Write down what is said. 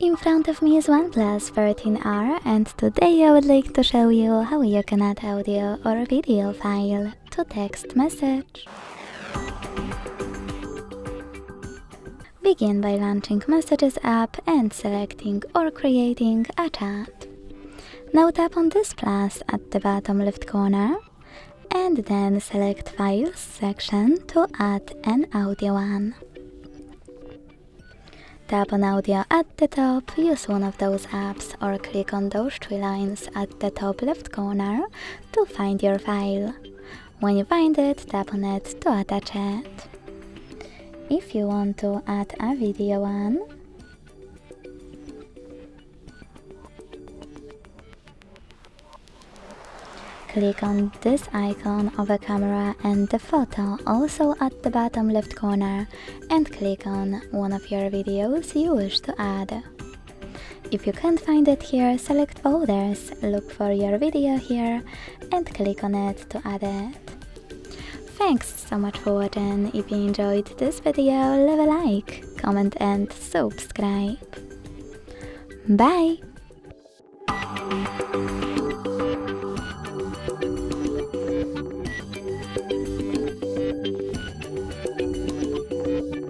In front of me is OnePlus 13R, and today I would like to show you how you can add audio or video file to text message. Begin by launching Messages app and selecting or creating a chat. Now tap on this plus at the bottom left corner and then select Files section to add an audio one. Tap on Audio at the top, use one of those apps, or click on those three lines at the top left corner to find your file. When you find it, tap on it to attach it. If you want to add a video one, click on this icon of a camera and the photo also at the bottom left corner and click on one of your videos you wish to add. If you can't find it here, select Folders, look for your video here and click on it to add it. Thanks so much for watching. If you enjoyed this video, leave a like, comment and subscribe. Bye!